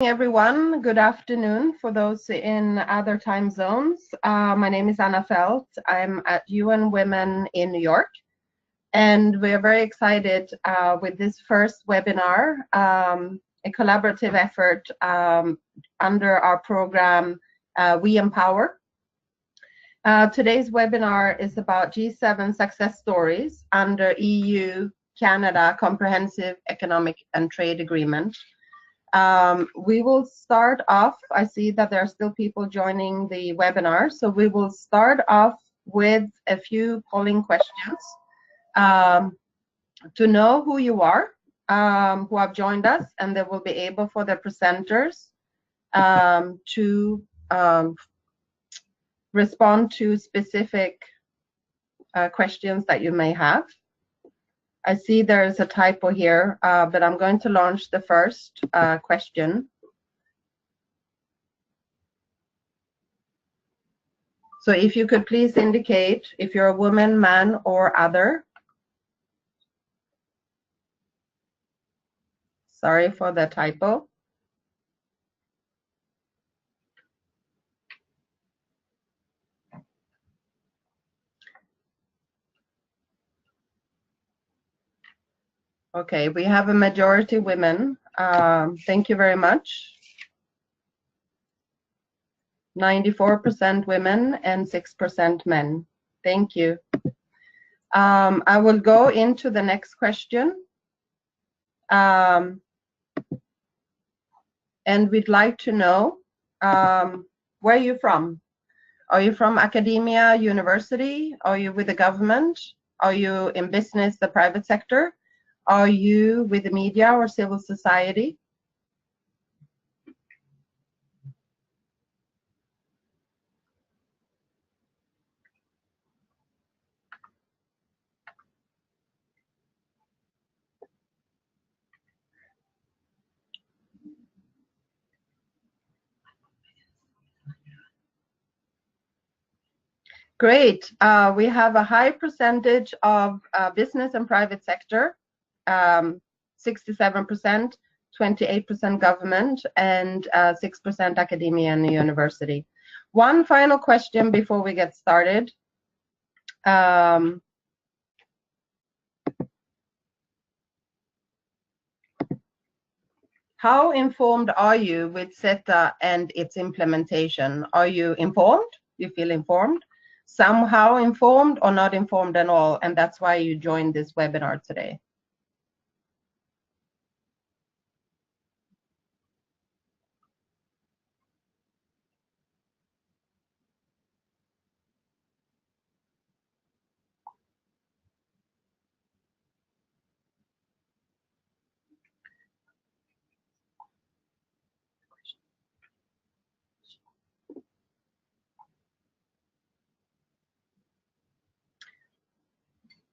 Everyone, good afternoon for those in other time zones. My name is Anna Falth. I'm at UN Women in New York, and we are very excited with this first webinar, a collaborative effort under our program We Empower. Today's webinar is about G7 success stories under EU-Canada Comprehensive Economic and Trade Agreement. We will start off, I see that there are still people joining the webinar, so we will start off with a few polling questions to know who you are, who have joined us, and they will be able for the presenters to respond to specific questions that you may have. I see there is a typo here, but I'm going to launch the first question. So if you could please indicate if you're a woman, man, or other. Sorry for the typo. Okay, we have a majority women. Thank you very much. 94% women and 6% men. Thank you. I will go into the next question. And we'd like to know where are you from? Are you from academia, university? Are you with the government? Are you in business, the private sector? Are you with the media or civil society? Great. We have a high percentage of business and private sector, 67%, 28% government, and 6% academia and university. One final question before we get started. How informed are you with CETA and its implementation? Are you informed? You feel informed? Somehow informed or not informed at all, and that's why you joined this webinar today.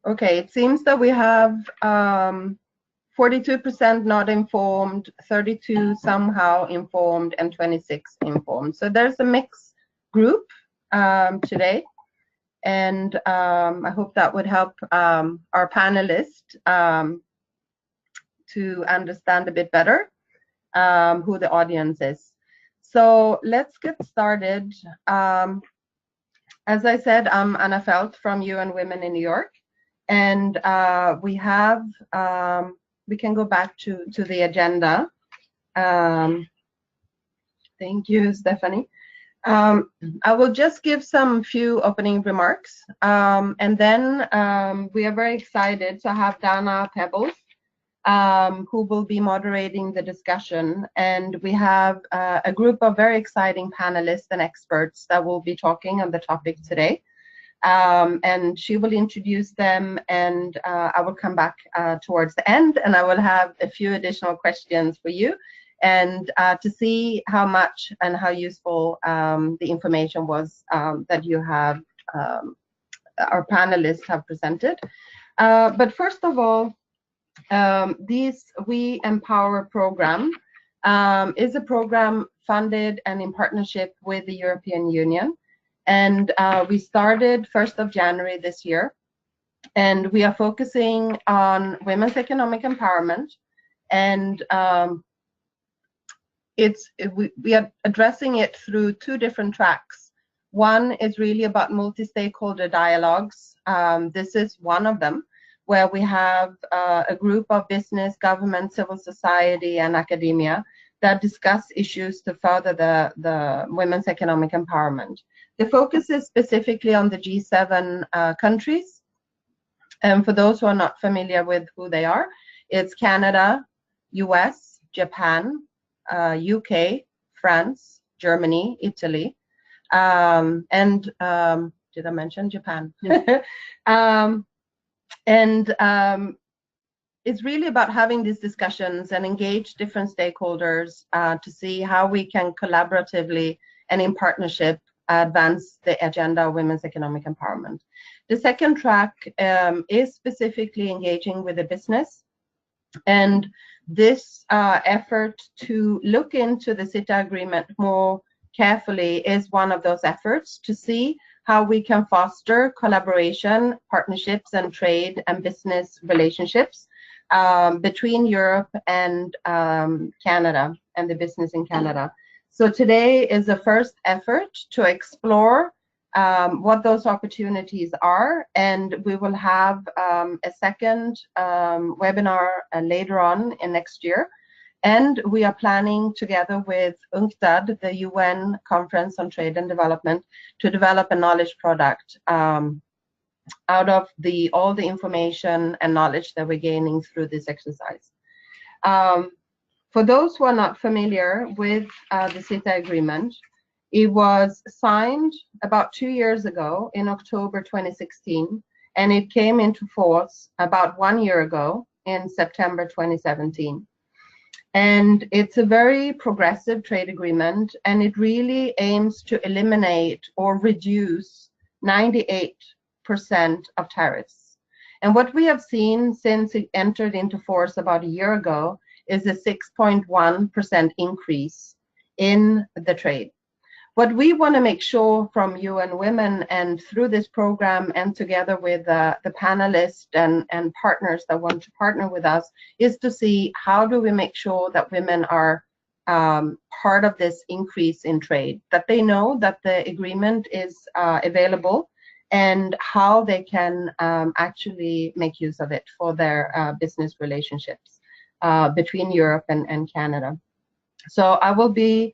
Okay, it seems that we have 42% not informed, 32 somehow informed, and 26 informed. So there's a mixed group today, and I hope that would help our panelists to understand a bit better who the audience is. So let's get started. As I said, I'm Anna Falth from UN Women in New York. And we have, we can go back to the agenda. Thank you, Stephanie. I will just give some few opening remarks. And then we are very excited to have Dana Pebbles, who will be moderating the discussion. And we have a group of very exciting panelists and experts that will be talking on the topic today. And she will introduce them, and I will come back towards the end, and I will have a few additional questions for you, and to see how much and how useful the information was that you have, our panelists have presented. But first of all, this We Empower program is a program funded and in partnership with the European Union. And we started 1st of January this year, and we are focusing on women's economic empowerment and we are addressing it through two different tracks. One is really about multi-stakeholder dialogues. This is one of them, where we have a group of business, government, civil society, and academia that discuss issues to further the women's economic empowerment. The focus is specifically on the G7 countries. And for those who are not familiar with who they are, it's Canada, US, Japan, UK, France, Germany, Italy, and did I mention Japan? It's really about having these discussions and engage different stakeholders to see how we can collaboratively and in partnership advance the agenda of women's economic empowerment. The second track is specifically engaging with the business, and this effort to look into the CETA agreement more carefully is one of those efforts to see how we can foster collaboration, partnerships, and trade and business relationships between Europe and Canada and the business in Canada. So today is the first effort to explore what those opportunities are, and we will have a second webinar later on in next year. And we are planning together with UNCTAD, the UN Conference on Trade and Development, to develop a knowledge product out of all the information and knowledge that we're gaining through this exercise. For those who are not familiar with the CETA agreement, it was signed about 2 years ago in October 2016, and it came into force about 1 year ago in September 2017. And it's a very progressive trade agreement, and it really aims to eliminate or reduce 98% of tariffs. And what we have seen since it entered into force about a year ago is a 6.1% increase in the trade. What we want to make sure from UN Women and through this program and together with the panelists and partners that want to partner with us is to see how do we make sure that women are part of this increase in trade, that they know that the agreement is available and how they can actually make use of it for their business relationships between Europe and Canada. So I will be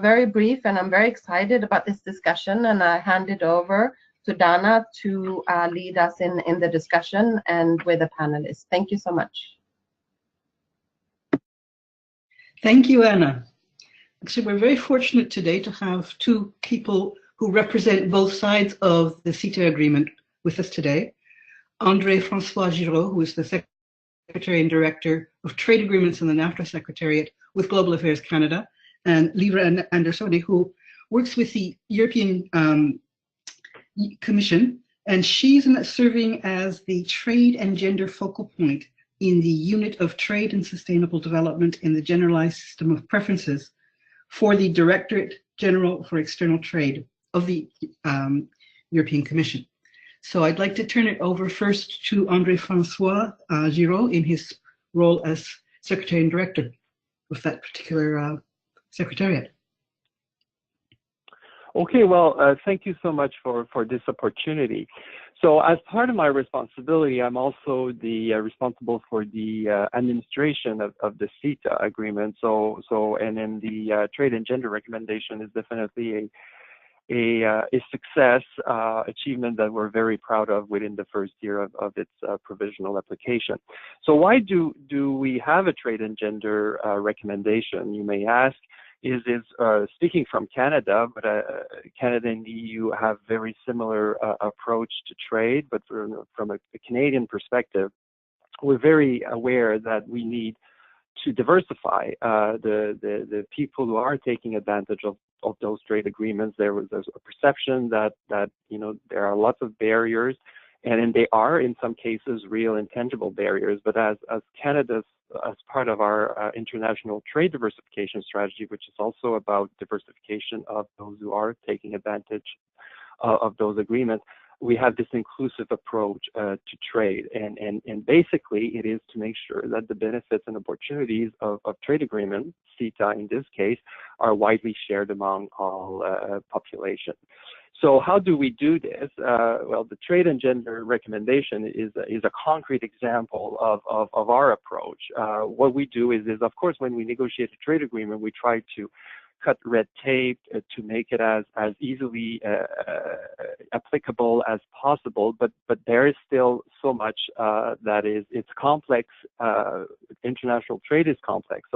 very brief, and I'm very excited about this discussion, and I hand it over to Dana to lead us in the discussion and with the panelists. Thank you so much. Thank you, Anna. Actually, we're very fortunate today to have two people who represent both sides of the CETA agreement with us today. André François Giroux, who is the Secretary and Director of Trade Agreements in the NAFTA Secretariat with Global Affairs Canada, and Liva Andersone, who works with the European Commission, and she's serving as the trade and gender focal point in the Unit of Trade and Sustainable Development in the Generalized System of Preferences for the Directorate General for External Trade of the European Commission. So I'd like to turn it over first to André François Giroux in his role as Secretary and Director of that particular Secretariat. Okay, well, thank you so much for this opportunity. So as part of my responsibility, I'm also the responsible for the administration of the CETA agreement. And then the trade and gender recommendation is definitely a success achievement that we're very proud of within the first year of its provisional application. So why do we have a trade and gender recommendation, you may ask? Is speaking from Canada, but Canada and the EU have very similar approach to trade, but from a Canadian perspective, we're very aware that we need to diversify the people who are taking advantage of those trade agreements. There's a perception that there are lots of barriers, and they are in some cases real intangible barriers. But as Canada's as part of our international trade diversification strategy, which is also about diversification of those who are taking advantage of those agreements, we have this inclusive approach to trade. And basically, it is to make sure that the benefits and opportunities of trade agreements, CETA in this case, are widely shared among all population. So how do we do this? Well, the trade and gender recommendation is a concrete example of our approach. What we do is of course, when we negotiate a trade agreement, we try to cut red tape to make it as easily applicable as possible, but there is still so much that it's complex. International trade is complex.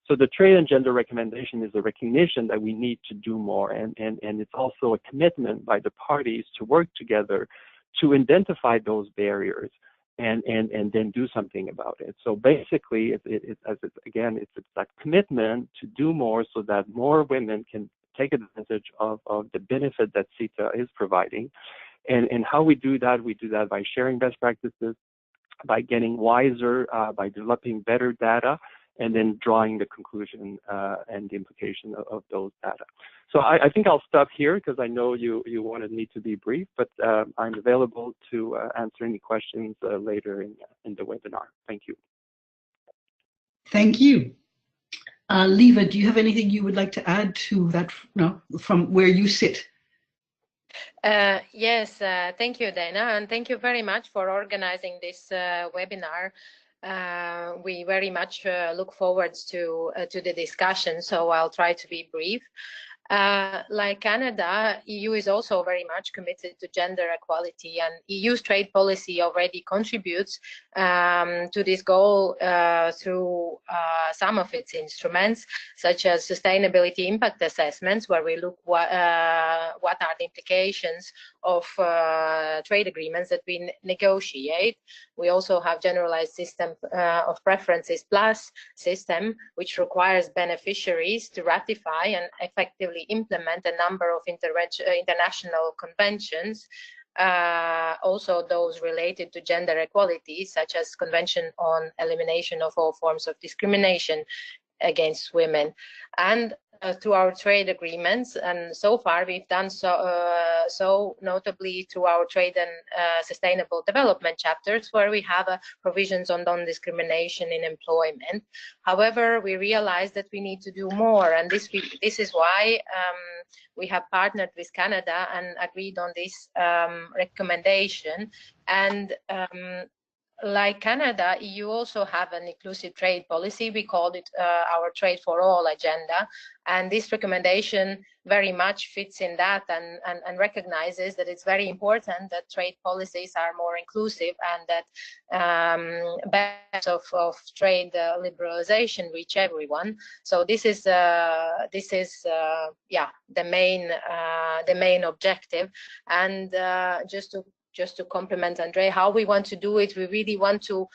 So the trade and gender recommendation is a recognition that we need to do more, and it's also a commitment by the parties to work together to identify those barriers and then do something about it. So basically, it's that commitment to do more so that more women can take advantage of the benefit that CETA is providing. And how we do that by sharing best practices, by getting wiser, by developing better data, and then drawing the conclusion and the implication of those data. So I think I'll stop here because I know you wanted me to be brief, but I'm available to answer any questions later in the webinar. Thank you. Thank you. Liva, do you have anything you would like to add to that from where you sit? Yes, thank you, Dana, and thank you very much for organizing this webinar. We very much look forward to the discussion, so I'll try to be brief. Like Canada, EU is also very much committed to gender equality, and EU's trade policy already contributes to this goal through some of its instruments, such as sustainability impact assessments, where we look what are the implications of trade agreements that we negotiate. We also have generalized system of preferences plus system, which requires beneficiaries to ratify and effectively implement a number of international conventions, also those related to gender equality, such as Convention on Elimination of All Forms of Discrimination against Women. And through our trade agreements, and so far we've done so notably through our trade and sustainable development chapters, where we have provisions on non-discrimination in employment. However, we realize that we need to do more, and this is why we have partnered with Canada and agreed on this recommendation. And like Canada, EU also have an inclusive trade policy. We called it our Trade for All agenda. And this recommendation very much fits in that and recognizes that it's very important that trade policies are more inclusive and that benefits of trade liberalization reach everyone. So this is the main objective. And just to complement André, how we want to do it, we really want to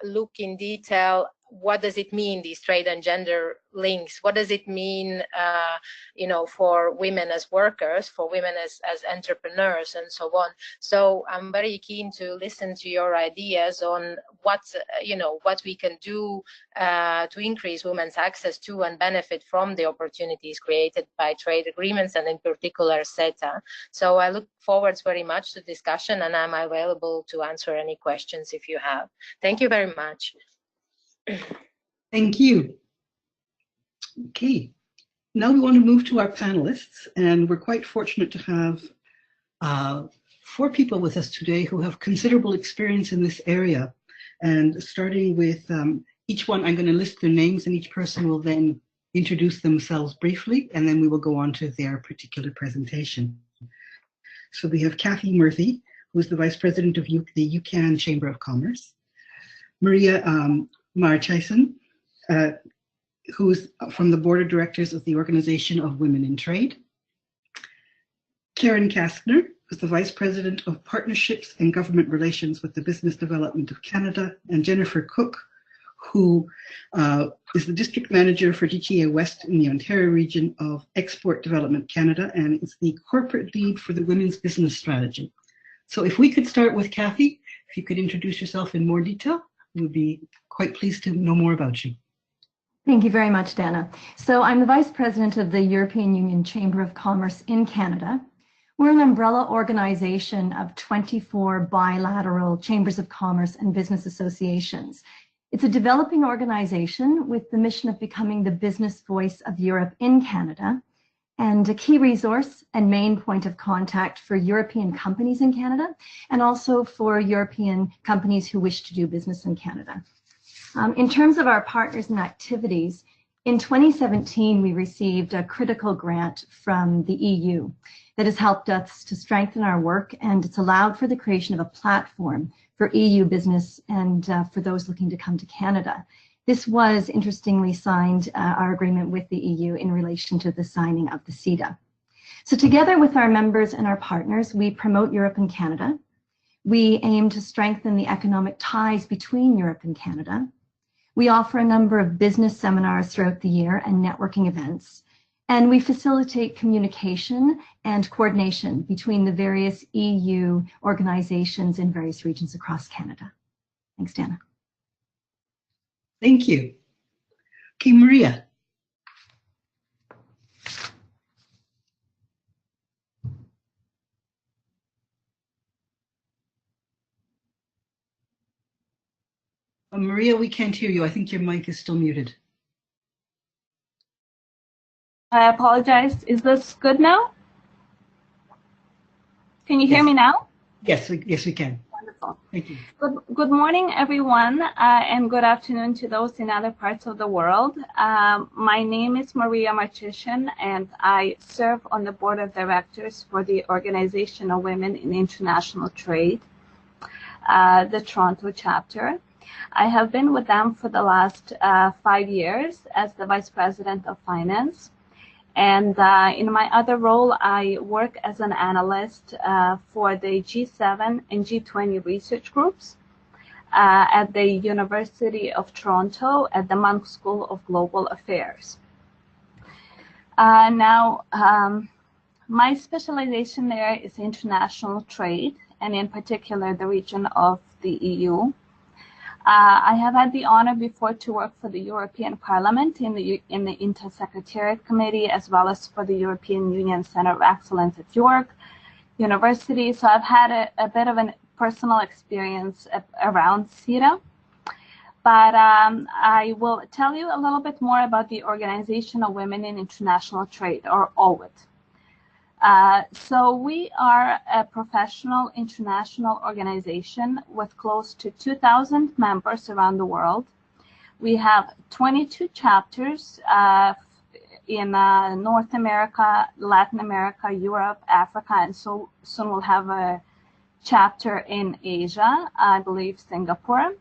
look in detail, what does it mean, these trade and gender links? What does it mean, for women as workers, for women as entrepreneurs, and so on? So I'm very keen to listen to your ideas on what we can do to increase women's access to and benefit from the opportunities created by trade agreements, and in particular CETA. So I look forward very much to discussion, and I'm available to answer any questions if you have. Thank you very much. Thank you. Okay, now we want to move to our panelists, and we're quite fortunate to have 4 people with us today who have considerable experience in this area. And starting with each one, I'm going to list their names, and each person will then introduce themselves briefly, and then we will go on to their particular presentation. So we have Kathy Murphy, who is the Vice President of the UCAN Chamber of Commerce. Maria Marchaisen, who's from the Board of Directors of the Organization of Women in Trade. Karen Kastner, who's the Vice President of Partnerships and Government Relations with the Business Development of Canada, and Jennifer Cooke, who is the District Manager for GTA West in the Ontario region of Export Development Canada, and is the Corporate Lead for the Women's Business Strategy. So if we could start with Kathy, if you could introduce yourself in more detail, we'd be quite pleased to know more about you. Thank you very much, Dana. So I'm the Vice President of the European Union Chamber of Commerce in Canada. We're an umbrella organization of 24 bilateral chambers of commerce and business associations. It's a developing organization with the mission of becoming the business voice of Europe in Canada, and a key resource and main point of contact for European companies in Canada, and also for European companies who wish to do business in Canada. In terms of our partners and activities, in 2017, we received a critical grant from the EU that has helped us to strengthen our work, and it's allowed for the creation of a platform for EU business and for those looking to come to Canada. This was, interestingly, signed, our agreement with the EU in relation to the signing of the CETA. So together with our members and our partners, we promote Europe and Canada. We aim to strengthen the economic ties between Europe and Canada. We offer a number of business seminars throughout the year and networking events. And we facilitate communication and coordination between the various EU organizations in various regions across Canada. Thanks, Dana. Thank you. Okay, Maria. Maria, we can't hear you. I think your mic is still muted. I apologize. Is this good now? Can you hear me now? Yes, yes, we can. Wonderful. Thank you. Good morning, everyone, and good afternoon to those in other parts of the world. My name is Maria Marcheshin, and I serve on the board of directors for the Organization of Women in International Trade, the Toronto chapter. I have been with them for the last 5 years as the Vice President of Finance. And in my other role, I work as an analyst for the G7 and G20 research groups at the University of Toronto at the Monk School of Global Affairs. My specialization there is international trade, and in particular the region of the EU. I have had the honor before to work for the European Parliament in the Inter-Secretariat Committee, as well as for the European Union Centre of Excellence at York University. So I've had a bit of a personal experience around CETA. But I will tell you a little bit more about the Organization of Women in International Trade, or OWIT. So we are a professional international organization with close to 2,000 members around the world. We have 22 chapters in North America, Latin America, Europe, Africa, and so soon we'll have a chapter in Asia, I believe Singapore.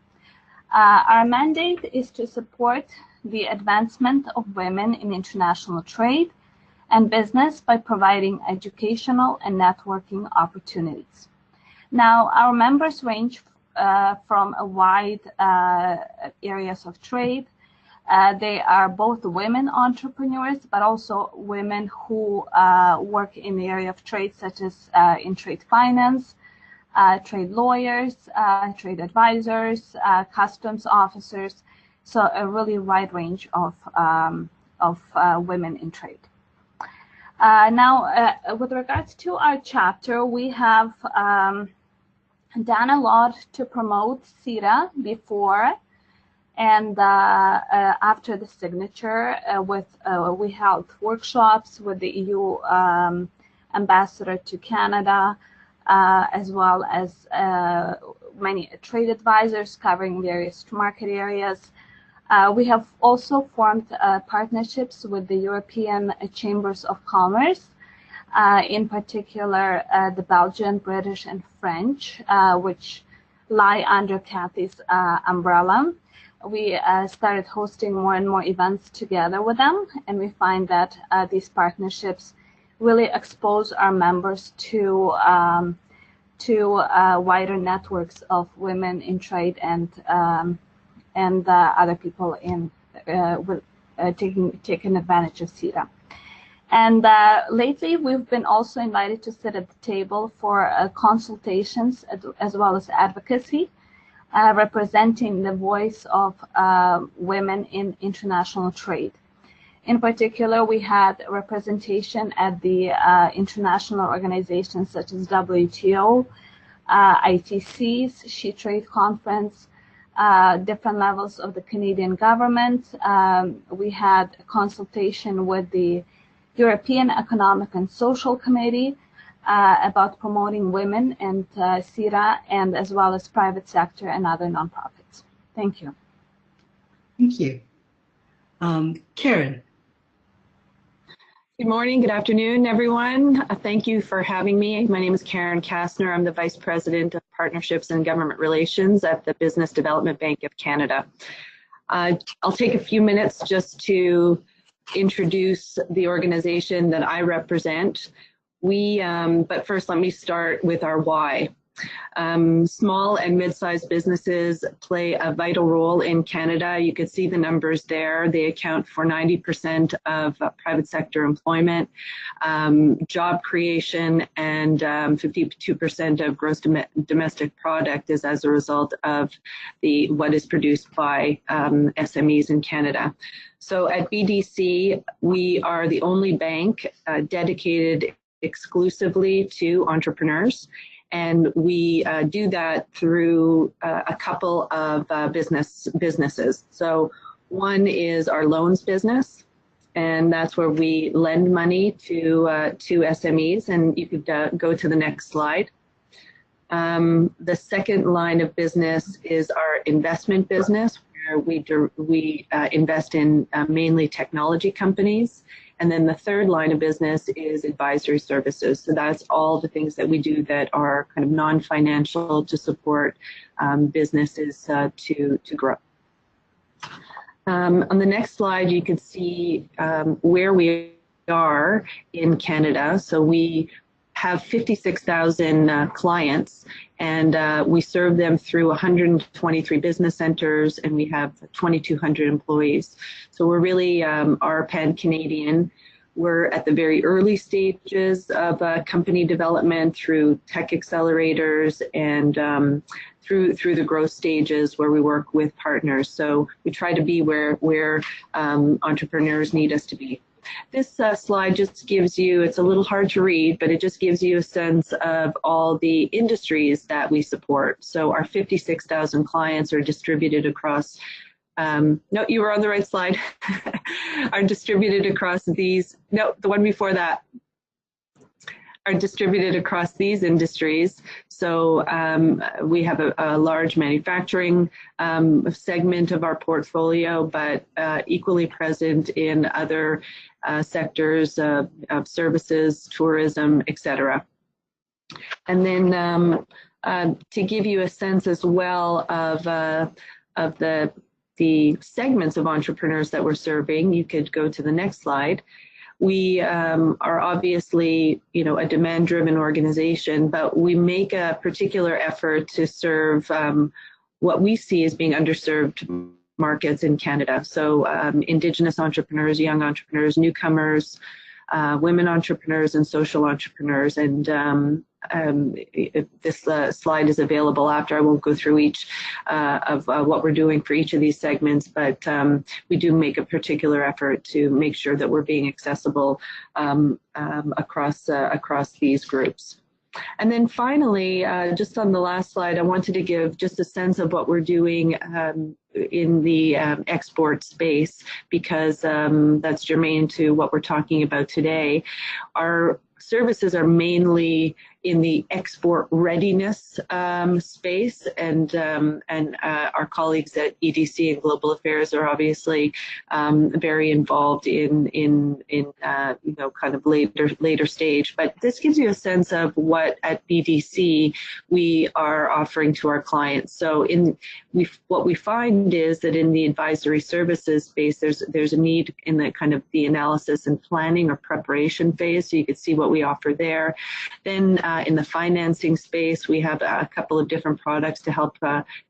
Our mandate is to support the advancement of women in international trade and business by providing educational and networking opportunities. Now, our members range from a wide areas of trade. They are both women entrepreneurs, but also women who work in the area of trade, such as in trade finance, trade lawyers, trade advisors, customs officers. So a really wide range of women in trade. With regards to our chapter, we have done a lot to promote CETA before and after the signature. We held workshops with the EU ambassador to Canada, as well as many trade advisors covering various market areas. We have also formed partnerships with the European Chambers of Commerce, in particular the Belgian, British, and French, which lie under Kathy's umbrella. We started hosting more and more events together with them, and we find that these partnerships really expose our members to wider networks of women in trade and other people in taking advantage of CETA. And lately, we've been also invited to sit at the table for consultations as well as advocacy, representing the voice of women in international trade. In particular, we had representation at the international organizations such as WTO, ITC's She Trade Conference, different levels of the Canadian government. We had a consultation with the European Economic and Social Committee about promoting women and CETA, and as well as private sector and other nonprofits. Thank you. Thank you. Karen. Good morning, good afternoon, everyone. Thank you for having me. My name is Karen Kastner. I'm the Vice President of Partnerships and Government Relations at the Business Development Bank of Canada. I'll take a few minutes just to introduce the organization that I represent. But first let me start with our why. Small and mid-sized businesses play a vital role in Canada. You can see the numbers there. They account for 90% of private sector employment, job creation, and 52% of gross domestic product is as a result of what is produced by SMEs in Canada. So at BDC, we are the only bank dedicated exclusively to entrepreneurs. And we do that through a couple of businesses. So one is our loans business, and that's where we lend money to SMEs. And you could go to the next slide. The second line of business is our investment business, where we invest in mainly technology companies. And then the third line of business is advisory services. So that's all the things that we do that are kind of non-financial to support businesses to grow. On the next slide, you can see where we are in Canada. So we have 56,000 clients, and we serve them through 123 business centers, and we have 2,200 employees. So we're really are pan-Canadian. We're at the very early stages of company development through tech accelerators and through the growth stages where we work with partners. So we try to be where entrepreneurs need us to be. This slide just gives you, it's a little hard to read, but it just gives you a sense of all the industries that we support. So our 56,000 clients are distributed across, no, you were on the right slide, are distributed across these, no, the one before that, are distributed across these industries. So we have a large manufacturing segment of our portfolio, but equally present in other sectors of services, tourism, etc. And then to give you a sense as well of the segments of entrepreneurs that we're serving, you could go to the next slide. We are obviously, a demand-driven organization, but we make a particular effort to serve what we see as being underserved markets in Canada. So Indigenous entrepreneurs, young entrepreneurs, newcomers, women entrepreneurs, and social entrepreneurs. And this slide is available after. I won't go through each of what we're doing for each of these segments, but we do make a particular effort to make sure that we're being accessible across these groups. And then finally, just on the last slide, I wanted to give just a sense of what we're doing in the export space, because that's germane to what we're talking about today. Our services are mainly in the export readiness space, and our colleagues at EDC and Global Affairs are obviously very involved in kind of later stage. But this gives you a sense of what at BDC we are offering to our clients. So what we find is that in the advisory services space, there's a need in the kind of the analysis and planning or preparation phase. So you can see what we offer there. Then in the financing space, we have a couple of different products to help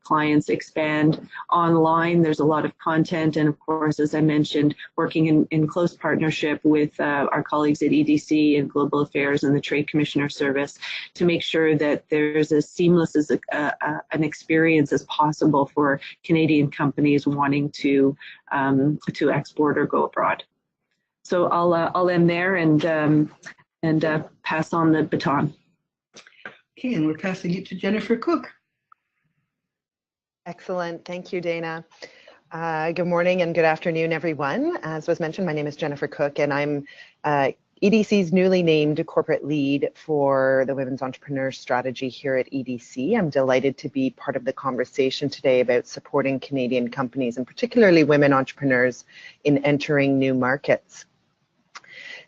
clients expand online. There's a lot of content, and of course, as I mentioned, working in close partnership with our colleagues at EDC and Global Affairs and the Trade Commissioner Service to make sure that there's as seamless as an experience as possible for Canadian companies wanting to export or go abroad. So I'll end there and pass on the baton. Okay, and we're passing it to Jennifer Cooke. Excellent. Thank you, Dana. Good morning and good afternoon, everyone. As was mentioned, my name is Jennifer Cooke, and I'm EDC's newly named corporate lead for the Women's Entrepreneur Strategy here at EDC. I'm delighted to be part of the conversation today about supporting Canadian companies, and particularly women entrepreneurs, in entering new markets.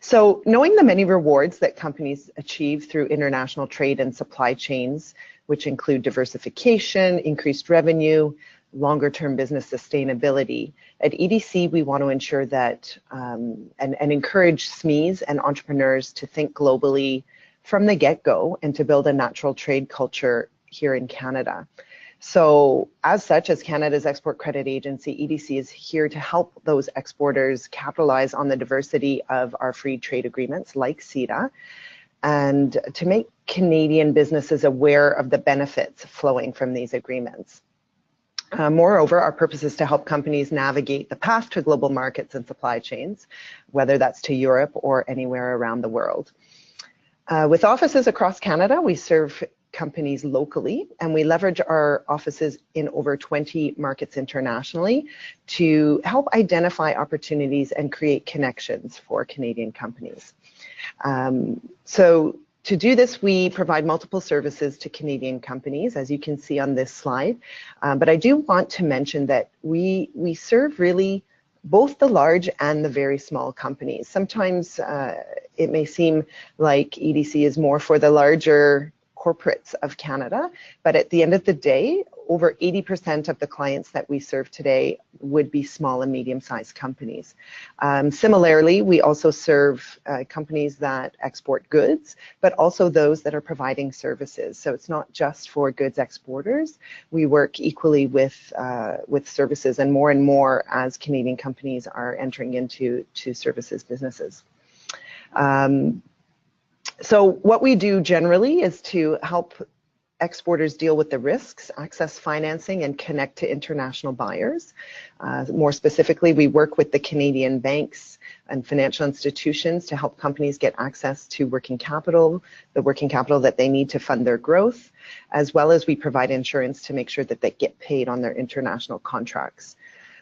So, knowing the many rewards that companies achieve through international trade and supply chains, which include diversification, increased revenue, longer-term business sustainability, at EDC we want to ensure that and encourage SMEs and entrepreneurs to think globally from the get-go and to build a natural trade culture here in Canada. So as such, as Canada's export credit agency, EDC is here to help those exporters capitalize on the diversity of our free trade agreements like CETA, and to make Canadian businesses aware of the benefits flowing from these agreements. Moreover, our purpose is to help companies navigate the path to global markets and supply chains, whether that's to Europe or anywhere around the world. With offices across Canada, we serve companies locally, and we leverage our offices in over 20 markets internationally to help identify opportunities and create connections for Canadian companies. So to do this, we provide multiple services to Canadian companies, as you can see on this slide. But I do want to mention that we serve really both the large and the very small companies. Sometimes it may seem like EDC is more for the larger corporates of Canada, but at the end of the day, over 80% of the clients that we serve today would be small and medium-sized companies. Similarly, we also serve companies that export goods, but also those that are providing services. So it's not just for goods exporters. We work equally with services, and more as Canadian companies are entering into services businesses. So what we do generally is to help exporters deal with the risks, access financing, and connect to international buyers. More specifically, we work with the Canadian banks and financial institutions to help companies get access to working capital, the working capital that they need to fund their growth, as well as we provide insurance to make sure that they get paid on their international contracts.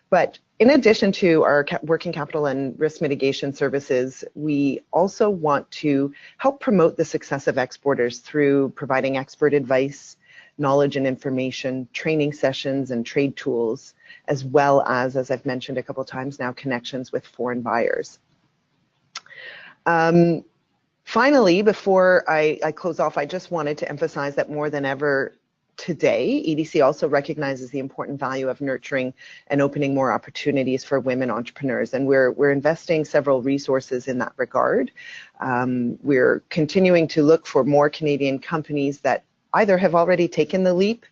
But in addition to our working capital and risk mitigation services, we also want to help promote the success of exporters through providing expert advice, knowledge and information, training sessions, and trade tools, as well as I've mentioned a couple times now, connections with foreign buyers. Finally, before I close off, I just wanted to emphasize that more than ever today, EDC also recognizes the important value of nurturing and opening more opportunities for women entrepreneurs, and we're investing several resources in that regard. We're continuing to look for more Canadian companies that either have already taken the leap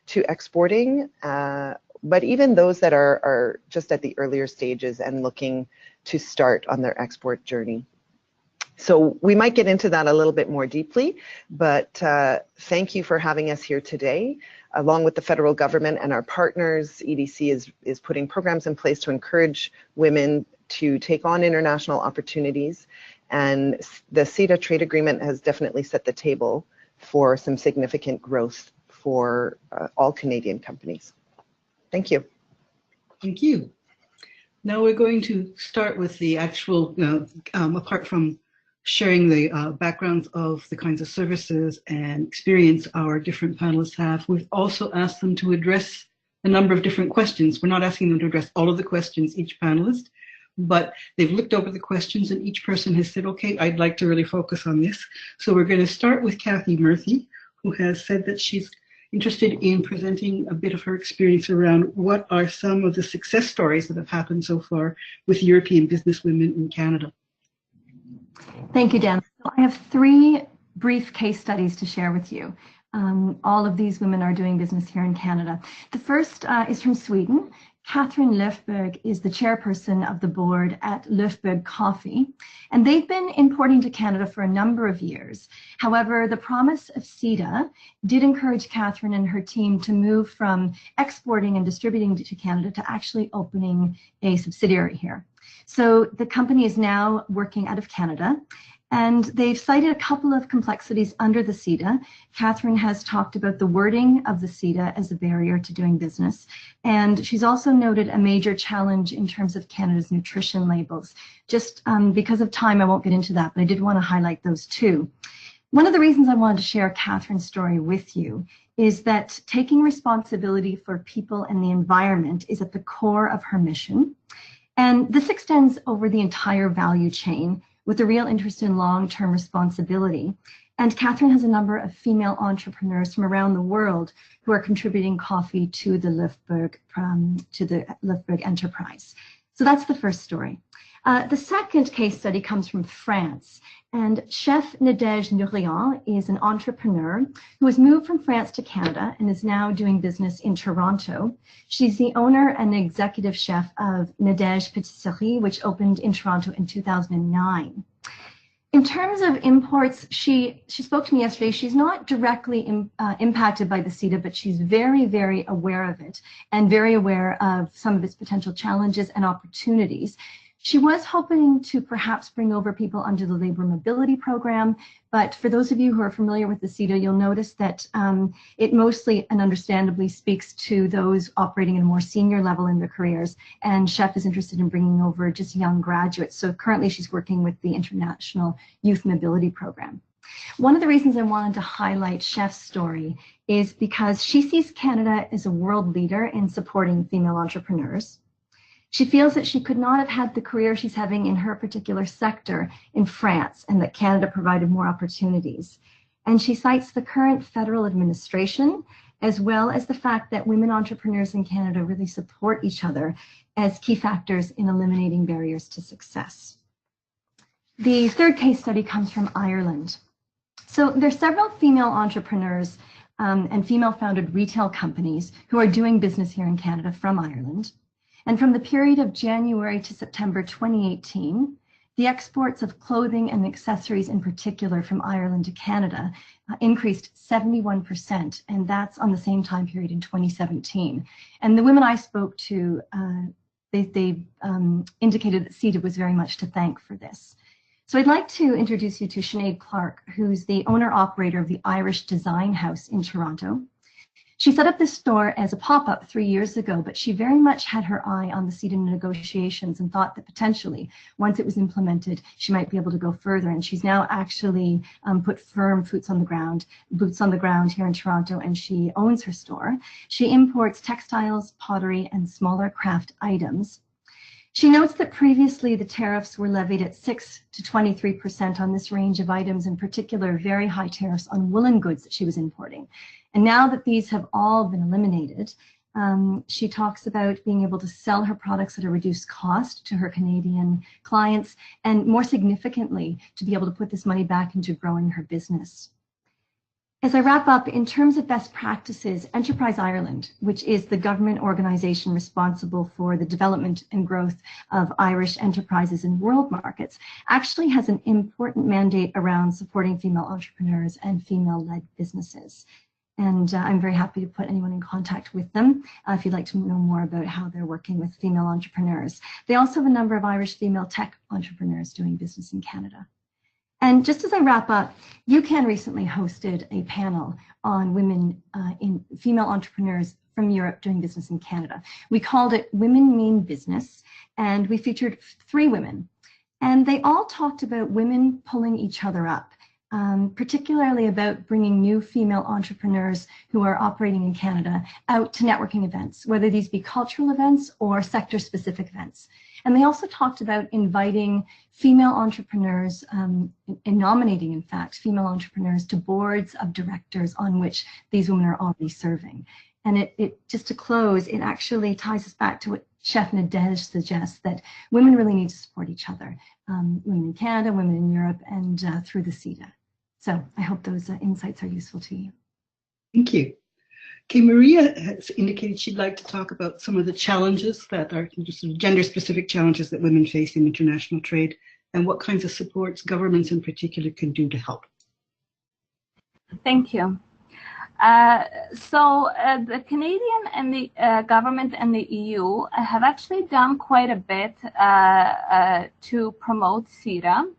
to exporting, but even those that are just at the earlier stages and looking to start on their export journey. So we might get into that a little bit more deeply, but thank you for having us here today. Along with the federal government and our partners, EDC is putting programs in place to encourage women to take on international opportunities, and the CETA trade agreement has definitely set the table for some significant growth for all Canadian companies. Thank you. Thank you. Now we're going to start with the actual, apart from sharing the backgrounds of the kinds of services and experience our different panelists have, we've also asked them to address a number of different questions. We're not asking them to address all of the questions, each panelist, but they've looked over the questions and each person has said, okay, I'd like to really focus on this. So we're going to start with Kathy Murphy, who has said that she's interested in presenting a bit of her experience around what are some of the success stories that have happened so far with European businesswomen in Canada. Thank you, Dan. So I have 3 brief case studies to share with you. All of these women are doing business here in Canada. The first is from Sweden. Catherine Löfberg is the chairperson of the board at Löfberg Coffee, and they've been importing to Canada for a number of years. However, the promise of CETA did encourage Catherine and her team to move from exporting and distributing to Canada to actually opening a subsidiary here. So the company is now working out of Canada, and they've cited a couple of complexities under the CETA. Catherine has talked about the wording of the CETA as a barrier to doing business, and she's also noted a major challenge in terms of Canada's nutrition labels. Just because of time, I won't get into that, but I did want to highlight those two. One of the reasons I wanted to share Catherine's story with you is that taking responsibility for people and the environment is at the core of her mission. And this extends over the entire value chain with a real interest in long-term responsibility. And Catherine has a number of female entrepreneurs from around the world who are contributing coffee to the Lifberg enterprise. So that's the first story. The second case study comes from France. And Chef Nadège Nourian is an entrepreneur who has moved from France to Canada and is now doing business in Toronto. She's the owner and executive chef of Nadège Patisserie, which opened in Toronto in 2009. In terms of imports, she spoke to me yesterday. She's not directly impacted by the CETA, but she's very, very aware of it and very aware of some of its potential challenges and opportunities. She was hoping to perhaps bring over people under the labor mobility program, but for those of you who are familiar with the CETA, you'll notice that it mostly and understandably speaks to those operating at a more senior level in their careers, and Chef is interested in bringing over just young graduates. So currently she's working with the International Youth Mobility Program. One of the reasons I wanted to highlight Chef's story is because she sees Canada as a world leader in supporting female entrepreneurs. She feels that she could not have had the career she's having in her particular sector in France, and that Canada provided more opportunities. And she cites the current federal administration, as well as the fact that women entrepreneurs in Canada really support each other as key factors in eliminating barriers to success. The third case study comes from Ireland. So there are several female entrepreneurs and female-founded retail companies who are doing business here in Canada from Ireland. And from the period of January to September 2018, the exports of clothing and accessories in particular from Ireland to Canada increased 71%, and that's on the same time period in 2017. And the women I spoke to, they indicated that CETA was very much to thank for this. So I'd like to introduce you to Sinead Clark, who's the owner-operator of the Irish Design House in Toronto. She set up this store as a pop-up 3 years ago, but she very much had her eye on the CETA negotiations and thought that potentially, once it was implemented, she might be able to go further. And she's now actually put firm boots on the ground here in Toronto, and she owns her store. She imports textiles, pottery, and smaller craft items. She notes that previously the tariffs were levied at 6 to 23% on this range of items, in particular very high tariffs on woolen goods that she was importing. And now that these have all been eliminated, she talks about being able to sell her products at a reduced cost to her Canadian clients, and more significantly, to be able to put this money back into growing her business. As I wrap up, in terms of best practices, Enterprise Ireland, which is the government organization responsible for the development and growth of Irish enterprises in world markets, actually has an important mandate around supporting female entrepreneurs and female-led businesses. And I'm very happy to put anyone in contact with them if you'd like to know more about how they're working with female entrepreneurs. They also have a number of Irish female tech entrepreneurs doing business in Canada. And just as I wrap up, UCAN recently hosted a panel on women in female entrepreneurs from Europe doing business in Canada. We called it Women Mean Business, and we featured 3 women. And they all talked about women pulling each other up. Particularly about bringing new female entrepreneurs who are operating in Canada out to networking events, whether these be cultural events or sector-specific events. And they also talked about inviting female entrepreneurs and nominating, in fact, female entrepreneurs to boards of directors on which these women are already serving. And it just to close, it actually ties us back to what Chef Nadège suggests, that women really need to support each other, women in Canada, women in Europe, and through the CETA. So I hope those insights are useful to you. Thank you. Okay, Maria has indicated she'd like to talk about some of the challenges that are gender-specific challenges that women face in international trade, and what kinds of supports governments in particular can do to help. Thank you. The Canadian and the government and the EU have actually done quite a bit to promote CETA,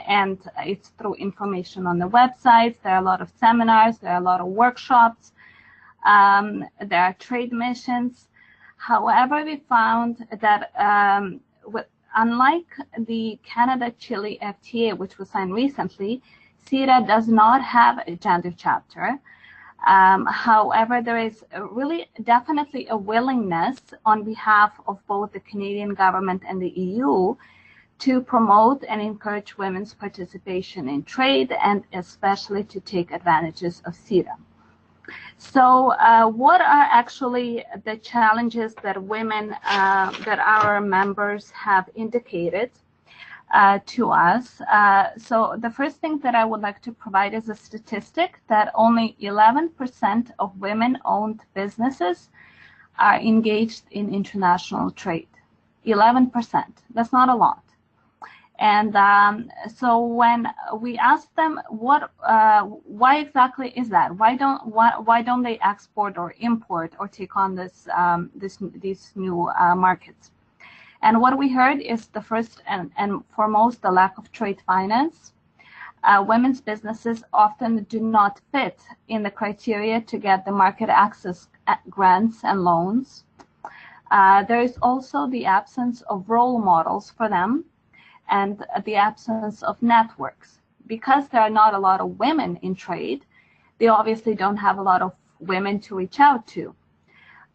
and it's through information on the websites. There are a lot of seminars, there are a lot of workshops, there are trade missions. However, we found that unlike the Canada-Chile FTA, which was signed recently, CETA does not have a gender chapter. However, there is really definitely a willingness on behalf of both the Canadian government and the EU to promote and encourage women's participation in trade, and especially to take advantages of CETA. So what are actually the challenges that women, that our members have indicated to us? So the first thing that I would like to provide is a statistic that only 11% of women-owned businesses are engaged in international trade. 11%, that's not a lot. And so when we ask them why exactly is that? Why don't they export or import or take on these new markets? And what we heard is the first and foremost, the lack of trade finance. Women's businesses often do not fit in the criteria to get the market access grants and loans. There is also the absence of role models for them, and the absence of networks. Because there are not a lot of women in trade, they obviously don't have a lot of women to reach out to.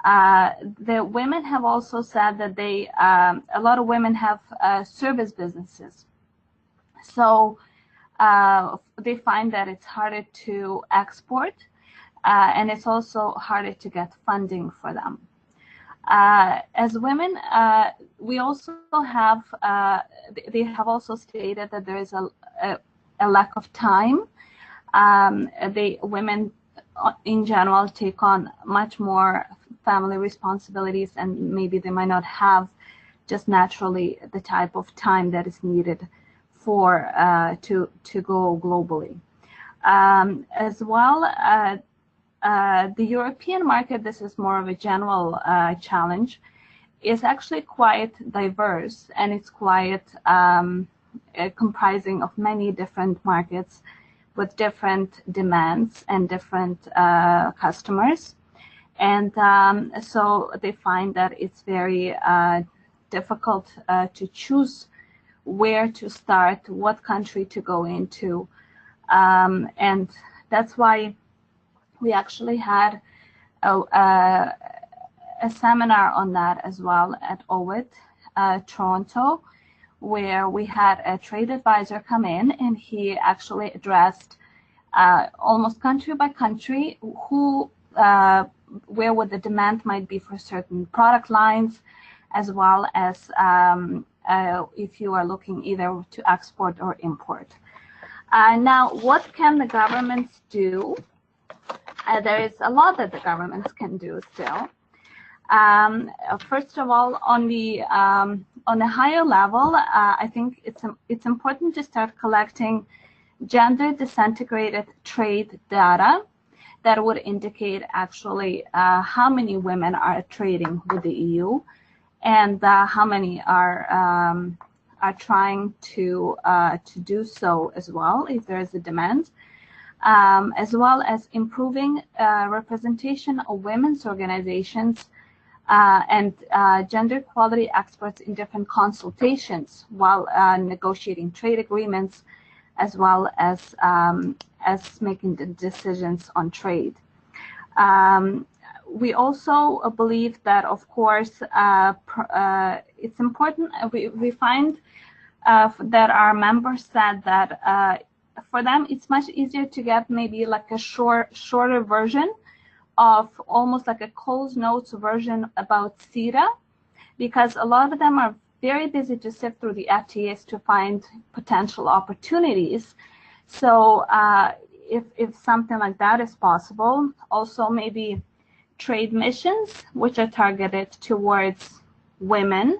The women have also said that a lot of women have service businesses. So they find that it's harder to export, and it's also harder to get funding for them. As women, we also have, they have also stated that there is a lack of time. Women in general take on much more family responsibilities, and maybe they might not have just naturally the type of time that is needed for to go globally. As well, the European market, this is more of a general challenge, is actually quite diverse, and it's quite comprising of many different markets with different demands and different customers. And so they find that it's very difficult to choose where to start, what country to go into. And that's why we actually had a seminar on that as well at OWIT Toronto, where we had a trade advisor come in, and he actually addressed almost country by country where would the demand might be for certain product lines, as well as if you are looking either to export or import. Now, what can the governments do? There is a lot that the governments can do still. First of all, on the higher level, I think it's important to start collecting gender disintegrated trade data that would indicate actually how many women are trading with the EU, and how many are trying to do so as well if there is a demand. As well as improving representation of women's organizations and gender equality experts in different consultations while negotiating trade agreements, as well as making the decisions on trade. We also believe that, of course, it's important. We find that our members said that for them, it's much easier to get maybe like a shorter version of almost like a Coles Notes version about CETA, because a lot of them are very busy to sift through the FTAs to find potential opportunities. So if something like that is possible, also maybe trade missions, which are targeted towards women.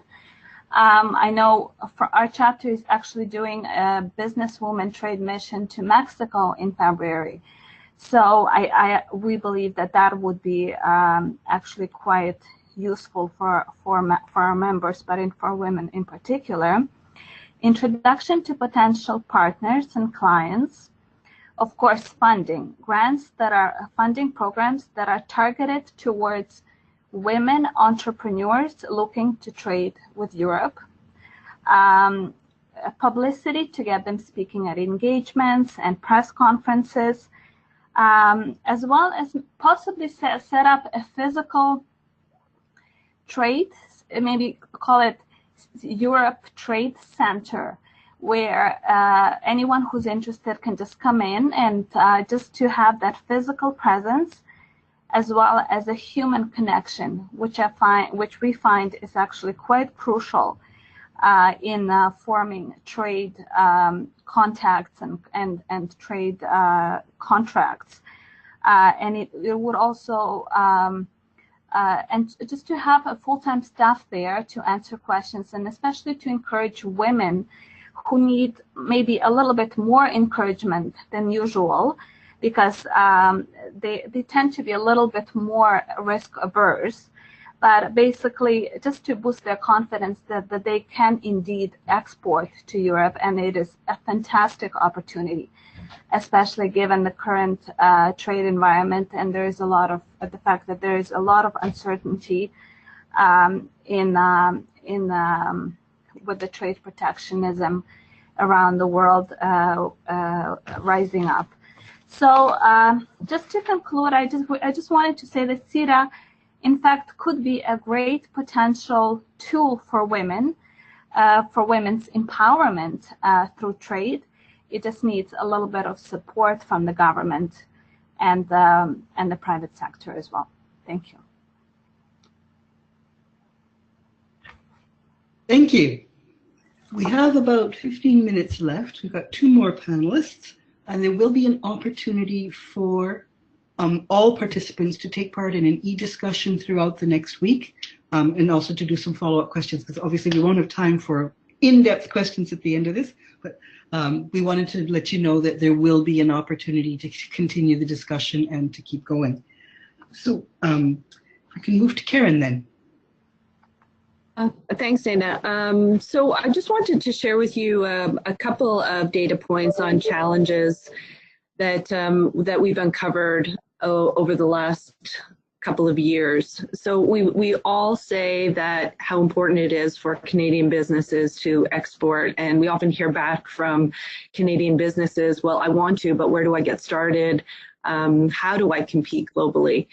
I know for our chapter is actually doing a businesswoman trade mission to Mexico in February. So we believe that that would be actually quite useful for our members, but for women in particular. Introduction to potential partners and clients. Of course, funding. Grants that are funding programs that are targeted towards women entrepreneurs looking to trade with Europe. Publicity to get them speaking at engagements and press conferences, as well as possibly set up a physical trade, maybe call it Europe Trade Center, where anyone who's interested can just come in and just to have that physical presence, as well as a human connection, which we find is actually quite crucial in forming trade contacts and trade contracts. And it would also and just to have a full-time staff there to answer questions, and especially to encourage women who need maybe a little bit more encouragement than usual, because they tend to be a little bit more risk averse. But basically, just to boost their confidence that they can indeed export to Europe, and it is a fantastic opportunity, especially given the current trade environment, and there is a lot of the fact that there is a lot of uncertainty with the trade protectionism around the world rising up. So just to conclude, I just wanted to say that CETA, in fact, could be a great potential tool for women, for women's empowerment through trade. It just needs a little bit of support from the government and the private sector as well. Thank you. Thank you. We have about 15 minutes left. We've got 2 more panelists, and there will be an opportunity for all participants to take part in an e-discussion throughout the next week, and also to do some follow-up questions, because obviously we won't have time for in-depth questions at the end of this, but we wanted to let you know that there will be an opportunity to continue the discussion and to keep going. So we can move to Karen then. Thanks, Dana. So I just wanted to share with you a couple of data points on challenges that we've uncovered over the last couple of years. So we all say that how important it is for Canadian businesses to export, and we often hear back from Canadian businesses, well, I want to, but where do I get started? How do I compete globally?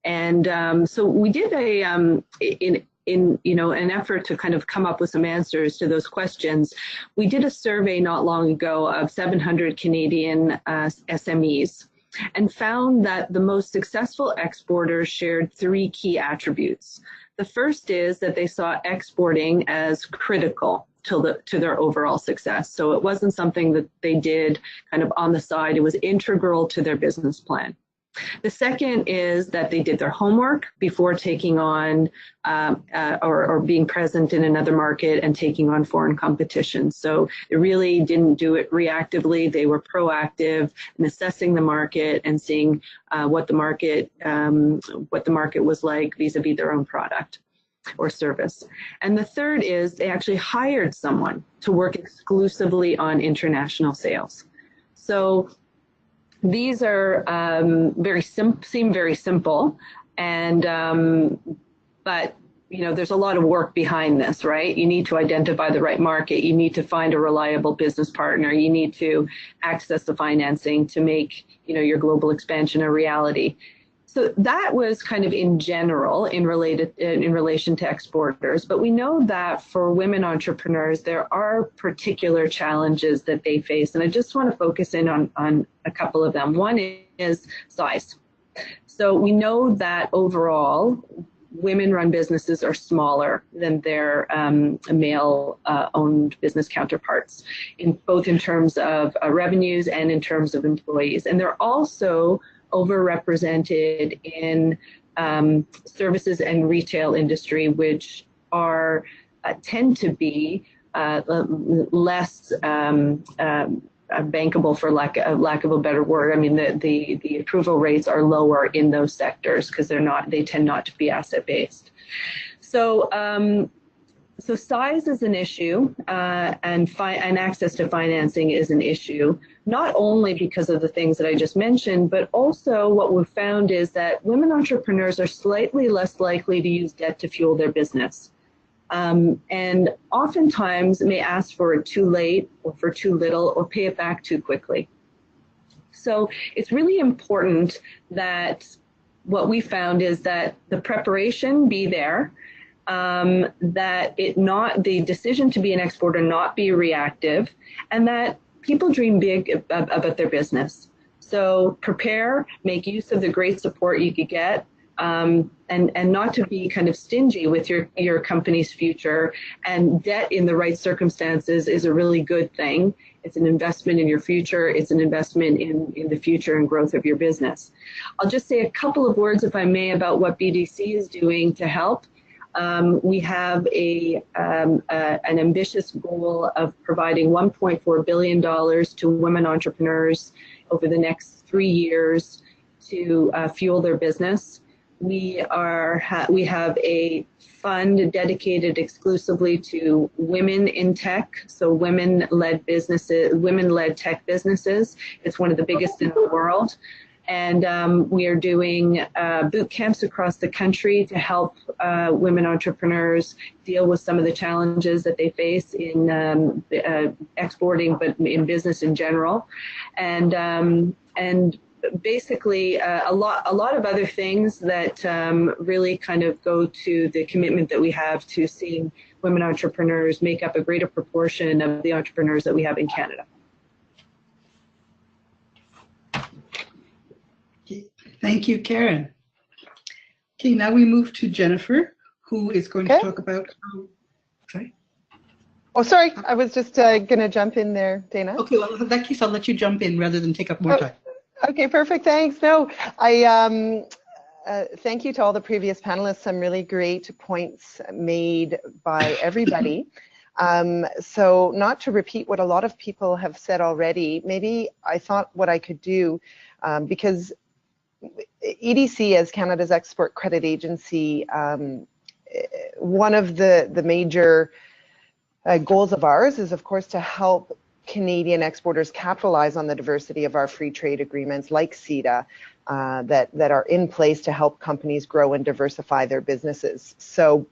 And so we did in an effort to kind of come up with some answers to those questions, we did a survey not long ago of 700 Canadian SMEs, and found that the most successful exporters shared 3 key attributes. The first is that they saw exporting as critical to their overall success. So it wasn't something that they did kind of on the side, it was integral to their business plan. The second is that they did their homework before taking on or being present in another market and taking on foreign competition. So they really didn't do it reactively. They were proactive in assessing the market and seeing what the market was like vis-a-vis their own product or service. And the third is they actually hired someone to work exclusively on international sales. So these are seem very simple, and but there's a lot of work behind this, right? You need to identify the right market. You need to find a reliable business partner. You need to access the financing to make your global expansion a reality. So that was kind of in general in relation to exporters, but we know that for women entrepreneurs, there are particular challenges that they face. And I just want to focus in on a couple of them. One is size. So we know that overall, women-run businesses are smaller than their male-owned business counterparts, both in terms of revenues and in terms of employees. And they're also overrepresented in services and retail industry, which tend to be less bankable, for lack of a better word. I mean, the approval rates are lower in those sectors because they tend not to be asset based. So so size is an issue, and access to financing is an issue, not only because of the things that I just mentioned, but also what we've found is that women entrepreneurs are slightly less likely to use debt to fuel their business. And oftentimes may ask for it too late or for too little or pay it back too quickly. So it's really important that what we found is that the preparation be there, that the decision to be an exporter not be reactive, and that people dream big about their business. So prepare, make use of the great support you could get, and not to be kind of stingy with your company's future. And debt in the right circumstances is a really good thing. It's an investment in your future. It's an investment in the future and growth of your business. I'll just say a couple of words, if I may, about what BDC is doing to help. We have an ambitious goal of providing $1.4 billion to women entrepreneurs over the next 3 years to fuel their business. We have a fund dedicated exclusively to women in tech, so women-led businesses, women-led tech businesses. It's one of the biggest in the world. And we are doing boot camps across the country to help women entrepreneurs deal with some of the challenges that they face in exporting, but in business in general. And basically a lot of other things that really kind of go to the commitment that we have to seeing women entrepreneurs make up a greater proportion of the entrepreneurs that we have in Canada. Thank you, Karen. Okay, now we move to Jennifer, who is going to talk about, sorry? Oh, sorry, I was just going to jump in there, Dana. Okay, well, in that case, I'll let you jump in rather than take up more time. Okay, perfect, thanks. No, I thank you to all the previous panelists, some really great points made by everybody. So not to repeat what a lot of people have said already, maybe I thought what I could do, because EDC, as Canada's Export Credit Agency, one of the major goals of ours is, of course, to help Canadian exporters capitalize on the diversity of our free trade agreements like CETA that are in place to help companies grow and diversify their businesses. So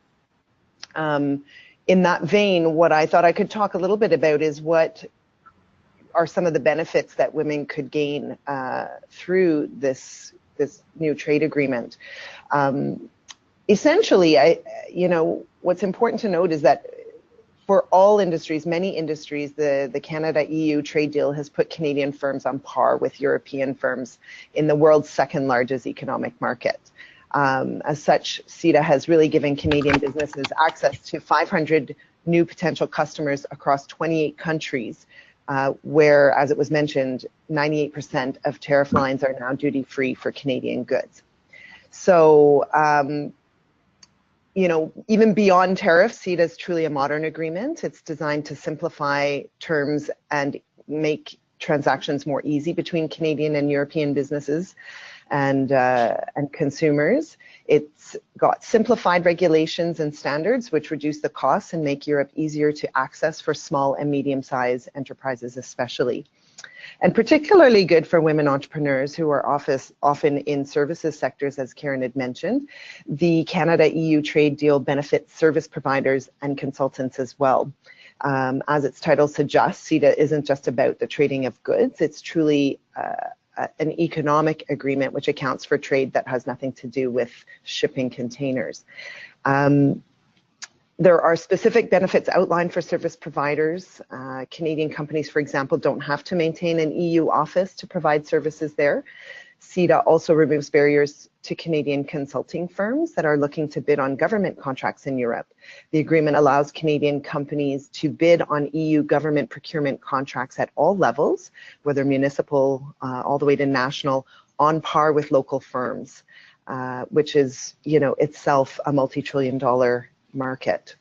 in that vein, what I thought I could talk a little bit about is what are some of the benefits that women could gain through this new trade agreement. Essentially, what's important to note is that for all industries, many industries, the Canada-EU trade deal has put Canadian firms on par with European firms in the world's second largest economic market. As such, CETA has really given Canadian businesses access to 500 new potential customers across 28 countries, where, as it was mentioned, 98% of tariff lines are now duty-free for Canadian goods. So, even beyond tariffs, CETA is truly a modern agreement. It's designed to simplify terms and make transactions more easy between Canadian and European businesses and consumers. It's got simplified regulations and standards which reduce the costs and make Europe easier to access for small and medium-sized enterprises especially. And particularly good for women entrepreneurs who are often in services sectors, as Karen had mentioned. The Canada-EU trade deal benefits service providers and consultants as well. As its title suggests, CETA isn't just about the trading of goods. It's truly an economic agreement which accounts for trade that has nothing to do with shipping containers. There are specific benefits outlined for service providers. Canadian companies, for example, don't have to maintain an EU office to provide services there. CETA also removes barriers to Canadian consulting firms that are looking to bid on government contracts in Europe. The agreement allows Canadian companies to bid on EU government procurement contracts at all levels, whether municipal all the way to national, on par with local firms, which is, itself a multi-trillion-dollar market.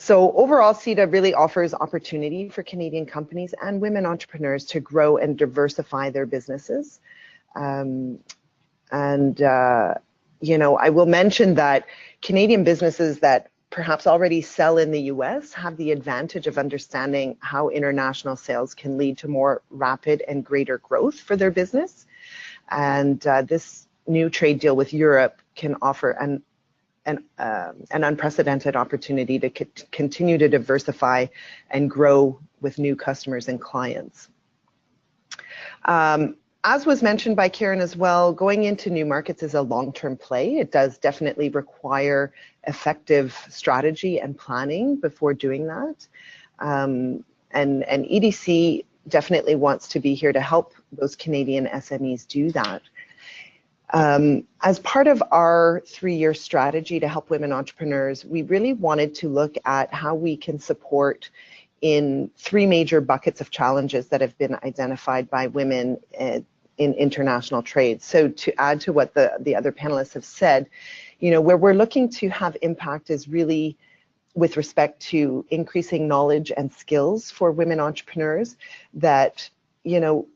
So overall, CETA really offers opportunity for Canadian companies and women entrepreneurs to grow and diversify their businesses. You know, I will mention that Canadian businesses that perhaps already sell in the US have the advantage of understanding how international sales can lead to more rapid and greater growth for their business. And this new trade deal with Europe can offer an unprecedented opportunity to continue to diversify and grow with new customers and clients. As was mentioned by Karen as well, going into new markets is a long-term play. It does definitely require effective strategy and planning before doing that. And EDC definitely wants to be here to help those Canadian SMEs do that. As part of our 3-year strategy to help women entrepreneurs, we really wanted to look at how we can support in 3 major buckets of challenges that have been identified by women in international trade. So to add to what the other panelists have said, you know, where we're looking to have impact is really with respect to increasing knowledge and skills for women entrepreneurs that, you know,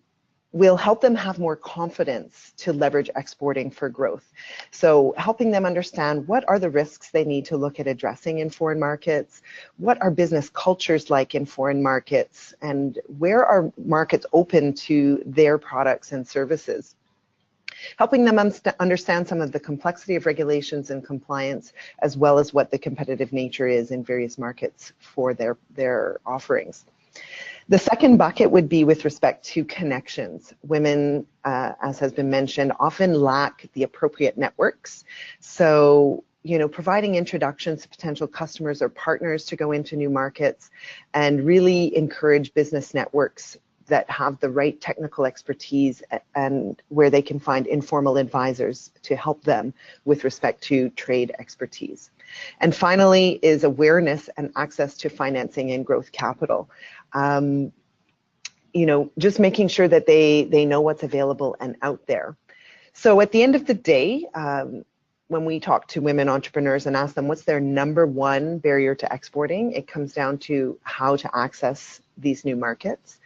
will help them have more confidence to leverage exporting for growth. So helping them understand what are the risks they need to look at addressing in foreign markets, what are business cultures like in foreign markets, and where are markets open to their products and services. Helping them understand some of the complexity of regulations and compliance, as well as what the competitive nature is in various markets for their offerings. The second bucket would be with respect to connections. Women, as has been mentioned, often lack the appropriate networks. So, you know, providing introductions to potential customers or partners to go into new markets and really encourage business networks that have the right technical expertise and where they can find informal advisors to help them with respect to trade expertise. And finally is awareness and access to financing and growth capital. You know, just making sure that they know what's available and out there. So at the end of the day, when we talk to women entrepreneurs and ask them what's their #1 barrier to exporting, it comes down to how to access these new markets.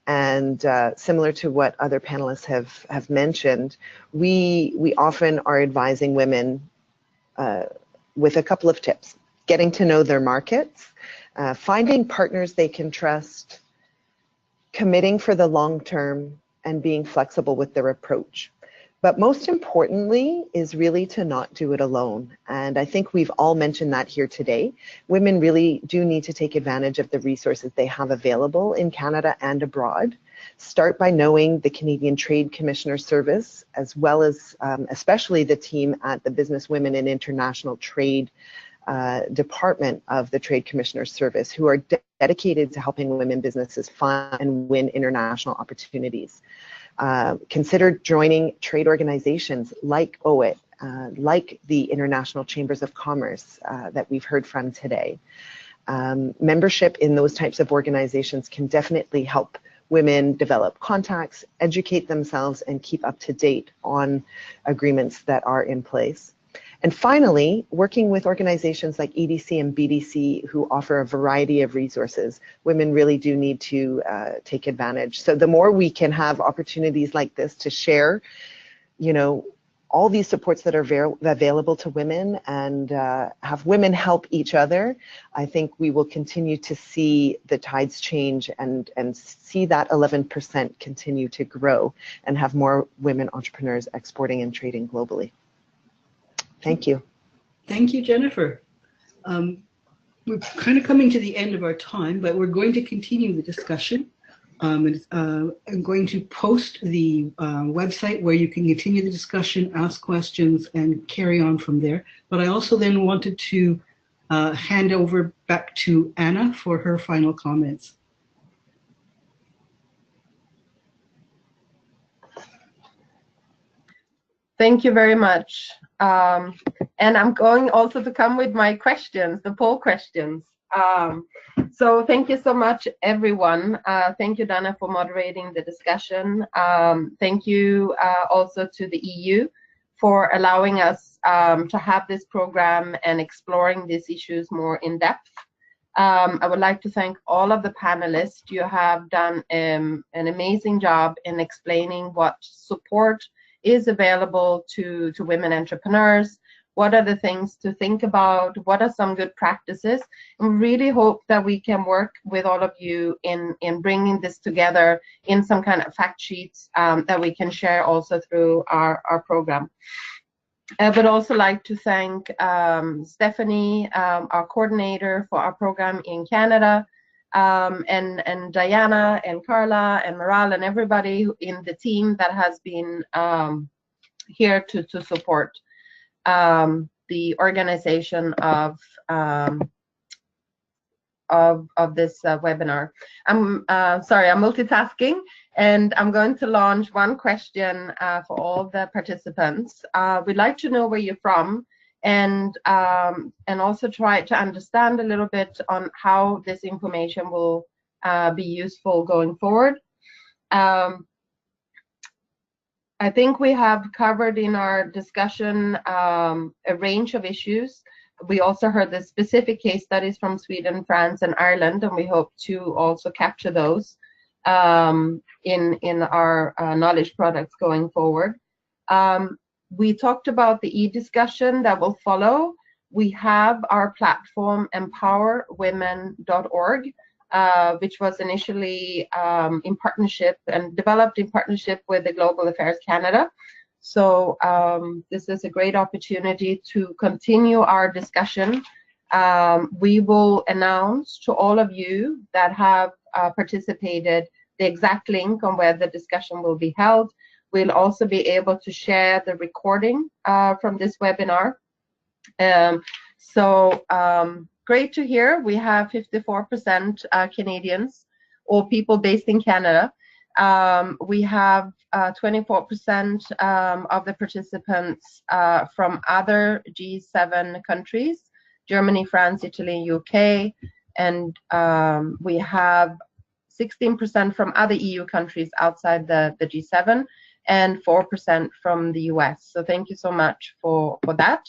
And similar to what other panelists have mentioned, we often are advising women with a couple of tips: getting to know their markets, finding partners they can trust, committing for the long term, and being flexible with their approach. But most importantly is really to not do it alone. And I think we've all mentioned that here today. Women really do need to take advantage of the resources they have available in Canada and abroad. Start by knowing the Canadian Trade Commissioner Service, as well as especially the team at the Business Women in International Trade department of the Trade Commissioner Service, who are dedicated to helping women businesses find and win international opportunities. Consider joining trade organizations like OIT, like the International Chambers of Commerce that we've heard from today. Membership in those types of organizations can definitely help women develop contacts, educate themselves, and keep up to date on agreements that are in place. And finally, working with organizations like EDC and BDC who offer a variety of resources, women really do need to take advantage. So the more we can have opportunities like this to share, you know, all these supports that are available to women and have women help each other, I think we will continue to see the tides change and see that 11% continue to grow and have more women entrepreneurs exporting and trading globally. Thank you. Thank you, Jennifer. We're kind of coming to the end of our time, but we're going to continue the discussion. I'm going to post the website where you can continue the discussion, ask questions, and carry on from there. But I also then wanted to hand over back to Anna for her final comments. Thank you very much. And I'm going also to come with my questions, the poll questions. So thank you so much, everyone. Thank you, Dana, for moderating the discussion. Thank you also to the EU for allowing us to have this program and exploring these issues more in depth. I would like to thank all of the panelists. You have done an amazing job in explaining what support is available to women entrepreneurs. What are the things to think about? What are some good practices? And we really hope that we can work with all of you in bringing this together in some kind of fact sheets that we can share also through our program. I would also like to thank Stephanie, our coordinator for our program in Canada, and Diana and Carla and Maral and everybody in the team that has been here to support the organization of this webinar. I'm sorry, I'm multitasking, and I'm going to launch one question for all the participants. We'd like to know where you're from, and also try to understand a little bit on how this information will be useful going forward. I think we have covered in our discussion a range of issues. We also heard the specific case studies from Sweden, France, and Ireland, and we hope to also capture those in our knowledge products going forward. We talked about the e-discussion that will follow. We have our platform empowerwomen.org, which was initially in partnership and developed in partnership with the Global Affairs Canada. So this is a great opportunity to continue our discussion. We will announce to all of you that have participated the exact link on where the discussion will be held. We'll also be able to share the recording from this webinar. Great to hear. We have 54% Canadians or people based in Canada. We have 24% of the participants from other G7 countries, Germany, France, Italy, UK, and we have 16% from other EU countries outside the G7 and 4% from the US. So thank you so much for that.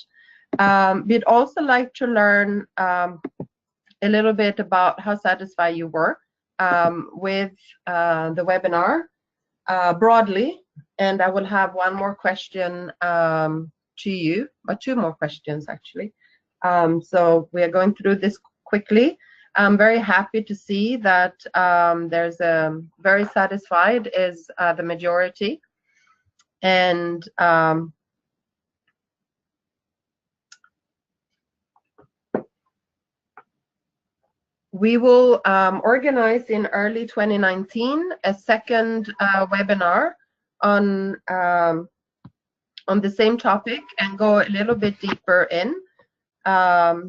We'd also like to learn a little bit about how satisfied you were with the webinar broadly, and I will have one more question to you, or two more questions actually. So we are going through this quickly. I'm very happy to see that there's a very satisfied is the majority, and we will organize in early 2019 a second webinar on the same topic and go a little bit deeper in.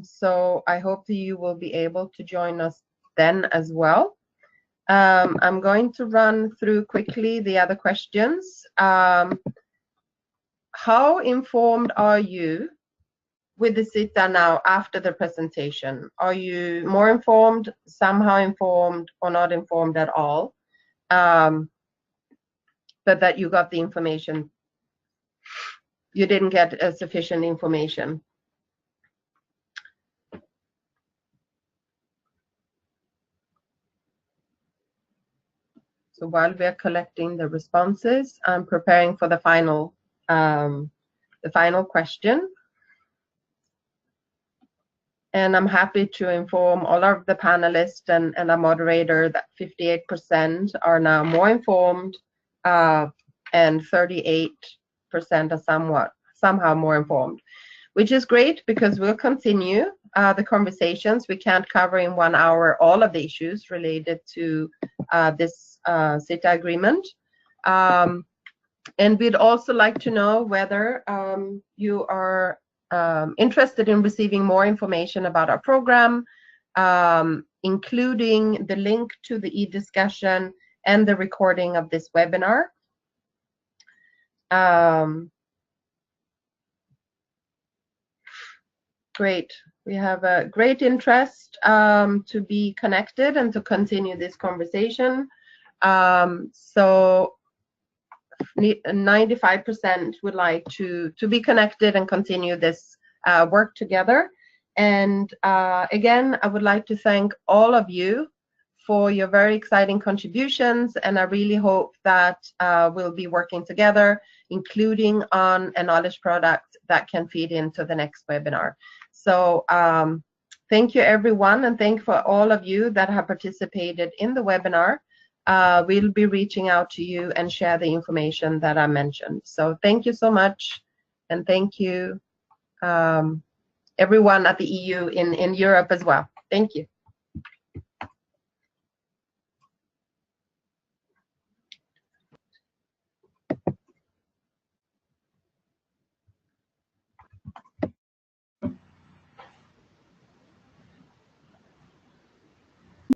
So I hope that you will be able to join us then as well. I'm going to run through quickly the other questions. How informed are you with the CETA now after the presentation? Are you more informed, somehow informed, or not informed at all? But that you got the information, you didn't get sufficient information. So while we're collecting the responses, I'm preparing for the final question. And I'm happy to inform all of the panelists and our moderator that 58% are now more informed, and 38% are somehow more informed, which is great because we'll continue the conversations. We can't cover in 1 hour all of the issues related to this CETA agreement. And we'd also like to know whether you are interested in receiving more information about our program, including the link to the e-discussion and the recording of this webinar. Great. We have a great interest to be connected and to continue this conversation. So 95% would like to be connected and continue this work together. And again, I would like to thank all of you for your very exciting contributions, and I really hope that we'll be working together, including on a knowledge product that can feed into the next webinar. So thank you everyone, and thank you for all of you that have participated in the webinar. We'll be reaching out to you and share the information that I mentioned. So thank you so much, and thank you everyone at the EU in Europe as well. Thank you.